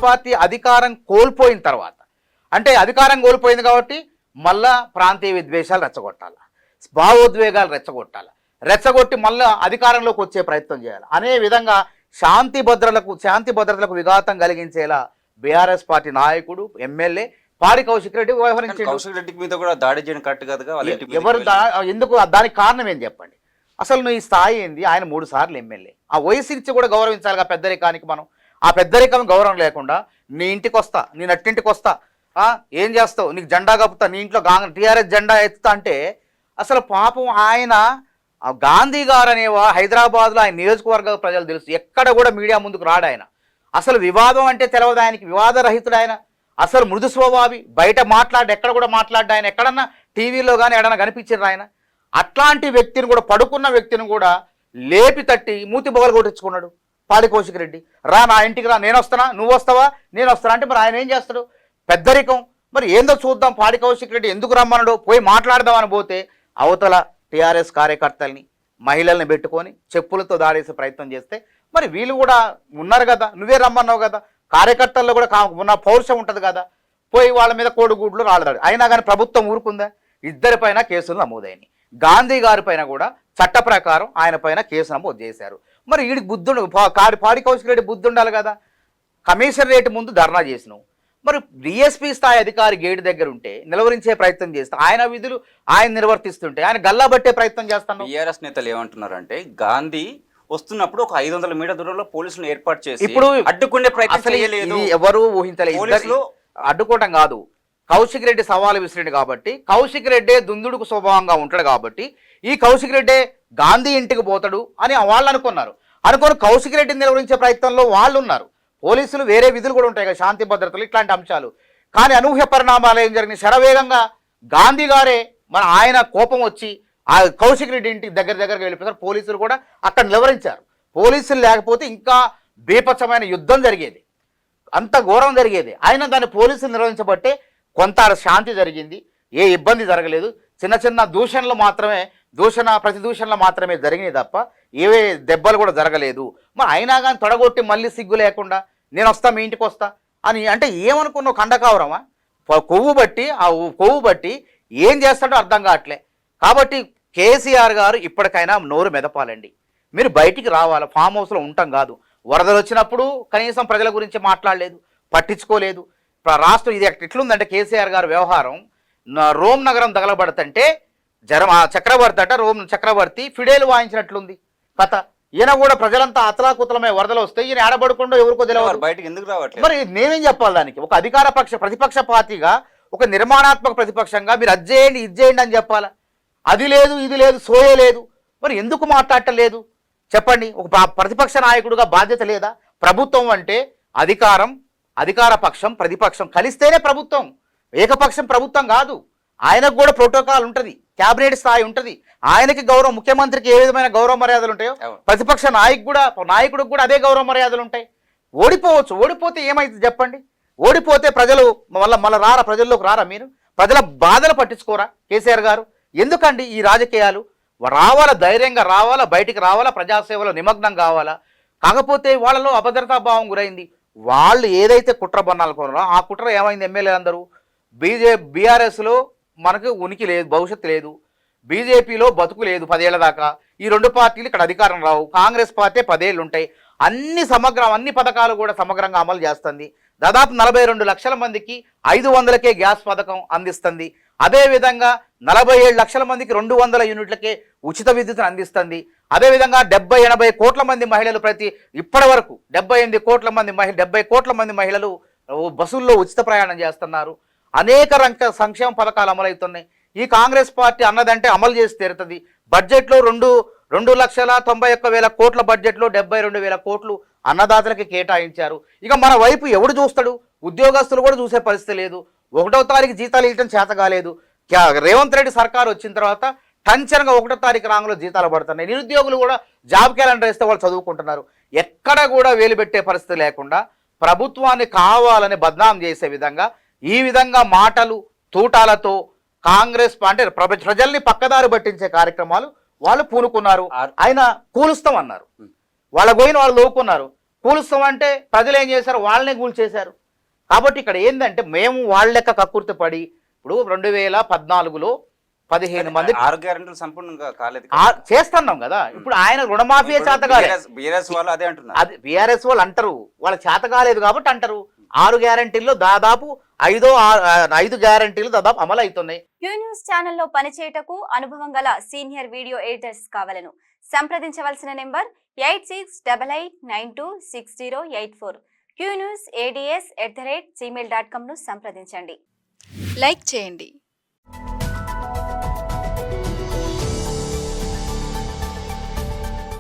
Party అధికారం కోల్పోయిన తర్వాత, అంటే అధికారం కోల్పోయింది కాబట్టి మళ్ళా ప్రాంతీయ విద్వేషాలు రెచ్చగొట్టాలి, భావోద్వేగాలు రెచ్చగొట్టి మళ్ళా అధికారంలోకి వచ్చే ప్రయత్నం చేయాలి. అనే విధంగా శాంతి భద్రతలకు విఘాతం కలిగించేలా బీఆర్ఎస్ పార్టీ నాయకుడు ఎమ్మెల్యే పాడి కౌశిక్ రెడ్డి వ్యవహరించారు. కౌశిక్ రెడ్డి మీద కూడా దాడి చేయడం కరెక్ట్ కాదుగా. ఎవరు ఎందుకు? దానికి కారణం ఏం చెప్పండి? అసలు నీ స్థాయి ఏంది? ఆయన 3 సార్లు ఎమ్మెల్యే. ఆ వయసు ఇచ్చి కూడా గౌరవించాలిగా పెద్దరికానికి. మనం ఆ పెద్దరికం గౌరవం లేకుండా నీ ఇంటికి వస్తా, నీ నట్టింటికి వస్తా, ఏం చేస్తావు, నీకు జెండా కప్పుతా, నీ ఇంట్లో టీఆర్ఎస్ జెండా ఎత్తుతా అంటే అసలు పాపం ఆయన గాంధీ గారు అనేవా హైదరాబాద్లో ఆయన నియోజకవర్గ ప్రజలు తెలుసు. ఎక్కడ కూడా మీడియా ముందుకు రాడు ఆయన. అసలు వివాదం అంటే తెలవదు ఆయనకి, వివాదరహితుడు ఆయన. అసలు మృదు స్వభావి, బయట ఎక్కడ కూడా మాట్లాడ్డా ఆయన. ఎక్కడన్నా టీవీలో కానీ ఎక్కడన్నా కనిపించారు ఆయన. అట్లాంటి వ్యక్తిని కూడా, పడుకున్న వ్యక్తిని కూడా లేపి తట్టి మూతి బొగలు కొట్టించుకున్నాడు పాడి కౌశిక్ రెడ్డి. రా నా ఇంటికి రా, నేను వస్తానా, నువ్వు వస్తావా, నేను వస్తానా అంటే మరి ఆయన ఏం చేస్తాడు? పెద్దరికం. మరి ఏందో చూద్దాం, పాడి కౌశిక్ రెడ్డి ఎందుకు రమ్మన్నాడు, పోయి మాట్లాడదామని పోతే అవతల టీఆర్ఎస్ కార్యకర్తల్ని మహిళల్ని పెట్టుకొని చెప్పులతో దాడేసే ప్రయత్నం చేస్తే మరి వీళ్ళు కూడా ఉన్నారు కదా, నువ్వే రమ్మన్నావు కదా, కార్యకర్తల్లో కూడా ఉన్న పౌరుషం ఉంటుంది కదా, పోయి వాళ్ళ మీద కోడిగుడ్లు రాలదాడు. అయినా కానీ ప్రభుత్వం ఊరుకుందా? ఇద్దరిపైన కేసులు నమోదైనాయి. గాంధీ గారి పైన కూడా చట్ట ప్రకారం ఆయన పైన కేసు నమోదు చేశారు. మరి వీడికి బుద్ధుడు, పాడి కౌశిక్ రెడ్డి బుద్ధి ఉండాలి కదా. కమిషన్ రేటు ముందు ధర్నా చేసినావు, మరి డిఎస్పీ స్థాయి అధికారి గేటు దగ్గర ఉంటే నిలవరించే ప్రయత్నం చేస్తా, ఆయన విధులు ఆయన నిర్వర్తిస్తుంటే ఆయన గల్లాబట్టే ప్రయత్నం చేస్తాను. టీఆర్ఎస్ నేతలు ఏమంటున్నారంటే గాంధీ వస్తున్నప్పుడు ఒక 500 మీటర్ దూరంలో పోలీసులను ఏర్పాటు చేసి ఇప్పుడు అడ్డుకునే ప్రయత్నం చేయలేదు. ఎవరు ఊహించలేదు. అడ్డుకోవటం కాదు, కౌశిక్ రెడ్డి సవాలు విసిరిండు కాబట్టి, కౌశిక్ రెడ్డే దుందుడుకు స్వభావంగా ఉంటాడు కాబట్టి ఈ కౌశిక్ రెడ్డే గాంధీ ఇంటికి పోతాడు అని వాళ్ళు అనుకొని కౌశిక్ రెడ్డిని నిలవరించే ప్రయత్నంలో వాళ్ళు ఉన్నారు. పోలీసులు వేరే విధులు కూడా ఉంటాయి కదా, శాంతి భద్రతలు, ఇట్లాంటి అంశాలు. కానీ అనూహ్య పరిణామాలు ఏం జరిగినాయి, శరవేగంగా గాంధీ గారే మన ఆయన కోపం వచ్చి ఆ కౌశిక్ రెడ్డి ఇంటికి దగ్గరికి వెళ్ళిపోతారు. పోలీసులు కూడా అక్కడ నిలవరించారు. పోలీసులు లేకపోతే ఇంకా బీభత్సమైన యుద్ధం జరిగేది, అంత ఘోరం జరిగేది. ఆయన దాన్ని పోలీసులు నిర్వహించబట్టే కొంత శాంతి జరిగింది, ఏ ఇబ్బంది జరగలేదు. చిన్న చిన్న దూషణలు మాత్రమే, ప్రతిదూషణలు మాత్రమే జరిగినాయి తప్ప ఏవే దెబ్బలు కూడా జరగలేదు. మరి అయినా కానీ తొడగొట్టి మళ్ళీ సిగ్గు లేకుండా నేను వస్తా, మీ ఇంటికి వస్తా అని అంటే ఏమనుకున్నావు? కండకావరమా? కొవ్వు బట్టి ఏం చేస్తాడో అర్థం కావట్లే. కాబట్టి కేసీఆర్ గారు ఇప్పటికైనా నోరు మెదపాలండి. మీరు బయటికి రావాలి, ఫామ్ హౌస్లో ఉంటాం కాదు. వరదలు వచ్చినప్పుడు కనీసం ప్రజల గురించి మాట్లాడలేదు, పట్టించుకోలేదు. రాష్ట్రం ఇది ఎట్లుందంటే కేసీఆర్ గారు వ్యవహారం, రోమ్ నగరం తగలబడుతుంటే రోమ్ చక్రవర్తి ఫిడేలు వాయించినట్లుంది కథ. ఈయన కూడా ప్రజలంతా అతలాకుతలమే, వరదలు వస్తే ఈయన ఆడబడకుండా ఎవరికో తెలియదు, బయటకు ఎందుకు రావట్లేదు. మరి నేనేం చెప్పాలి దానికి? ఒక అధికార ప్రతిపక్ష పార్టీగా, ఒక నిర్మాణాత్మక ప్రతిపక్షంగా మీరు అది చేయండి, ఇది చేయండి అని చెప్పాలా? అది లేదు, ఇది లేదు, సోయే లేదు. మరి ఎందుకు మాట్లాడటం లేదు చెప్పండి? ఒక ప్రతిపక్ష నాయకుడిగా బాధ్యత లేదా? ప్రభుత్వం అంటే అధికార పక్షం, ప్రతిపక్షం కలిస్తేనే ప్రభుత్వం, ఏకపక్షం ప్రభుత్వం కాదు. ఆయనకు కూడా ప్రోటోకాల్ ఉంటుంది, క్యాబినెట్ స్థాయి ఉంటుంది. ఆయనకి గౌరవం, ముఖ్యమంత్రికి ఏ విధమైన గౌరవ మర్యాదలు ఉంటాయో ప్రతిపక్ష నాయకుడికి కూడా అదే గౌరవ మర్యాదలు ఉంటాయి. ఓడిపోతే ఏమైతుంది చెప్పండి? ఓడిపోతే ప్రజలు మళ్ళీ రారా, ప్రజల్లోకి రారా? మీరు ప్రజల బాధలు పట్టించుకోరా కేసీఆర్ గారు? ఎందుకండి ఈ రాజకీయాలు? రావాలా, ధైర్యంగా రావాలా, బయటికి రావాలా, ప్రజాసేవలో నిమగ్నం కావాలా. కాకపోతే వాళ్ళలో అభద్రతా భావం గురైంది. వాళ్ళు ఏదైతే కుట్ర బన్నాలు కొన్నారో ఆ కుట్ర ఏమైంది? ఎమ్మెల్యే అందరూ బీఆర్ఎస్లో మనకు ఉనికి లేదు, భవిష్యత్తు లేదు. బీజేపీలో బతుకు లేదు 10 ఏళ్ల దాకా. ఈ 2 పార్టీలు ఇక్కడ అధికారం రావు. కాంగ్రెస్ పార్టీ 10 ఏళ్ళు ఉంటాయి. అన్ని పథకాలు కూడా సమగ్రంగా అమలు చేస్తుంది. దాదాపు 42 లక్షల మందికి 500కే గ్యాస్ పథకం అందిస్తుంది. అదేవిధంగా 47 లక్షల మందికి 200 యూనిట్లకే ఉచిత విద్యుత్తును అందిస్తుంది. అదేవిధంగా 70-80 కోట్ల మంది మహిళలు ఇప్పటి వరకు 70 కోట్ల మంది మహిళలు బస్సుల్లో ఉచిత ప్రయాణం చేస్తున్నారు. అనేక సంక్షేమ పథకాలు అమలవుతున్నాయి. ఈ కాంగ్రెస్ పార్టీ అన్నదంటే అమలు చేసి తీరుతుంది. బడ్జెట్లో 2,91,000 కోట్ల బడ్జెట్లో 72,000 కోట్లు అన్నదాతలకి కేటాయించారు. ఇక మన వైపు ఎవడు చూస్తాడు? ఉద్యోగస్తులు కూడా చూసే పరిస్థితి లేదు. 1వ తారీఖు జీతాలు ఇవ్వడం చేత కాలేదు. రేవంత్ రెడ్డి సర్కారు వచ్చిన తర్వాత టంచనగా 1వ తారీఖు రాంగ్లో జీతాలు పడుతున్నాయి. నిరుద్యోగులు కూడా జాబ్ క్యాలెండర్ వేస్తే వాళ్ళు చదువుకుంటున్నారు. ఎక్కడ కూడా వేలు పెట్టే పరిస్థితి లేకుండా ప్రభుత్వాన్ని కావాలని బద్నాం చేసే విధంగా, ఈ విధంగా మాటలు తూటాలతో కాంగ్రెస్ అంటే ప్రజల్ని పక్కదారి పట్టించే కార్యక్రమాలు వాళ్ళు పూనుకున్నారు. ఆయన కూలుస్తామన్నారు, వాళ్ళ గోయిన వాళ్ళు లోకున్నారు. కూలుస్తామంటే ప్రజలు ఏం చేశారు, వాళ్ళనే కూల్చేశారు. కాబట్టి ఇక్కడ ఏంటంటే మేము వాళ్ళ లెక్క కక్కుర్తి పడి ఇప్పుడు 2014లో 15 మంది 6 గ్యారెంటీలు సంపూర్ణంగా కాలేదు. చేస్తున్నాం కదా. ఇప్పుడు ఆయన రుణమాఫీ చేతగాలే, బీఆర్ఎస్ వాళ్ళు అదే అంటున్నారు. అది బీఆర్ఎస్ వాళ్ళు అంటారు, వాళ్ళకి చేత కాలేదు కాబట్టి అంటారు. 6 గ్యారెంటీల్లో దాదాపు 5 గ్యారెంటీలు దాదాపు అమలు అవుతున్నాయి. క్యూ న్యూస్ ఛానల్లో పనిచేయటకు అనుభవం గల సీనియర్ వీడియో ఎడిటర్స్ కావాలను సంప్రదించవలసిన నెంబర్ 8688926084. qnewsads@gmail.com ను సంప్రదించండి. లైక్ చేయండి,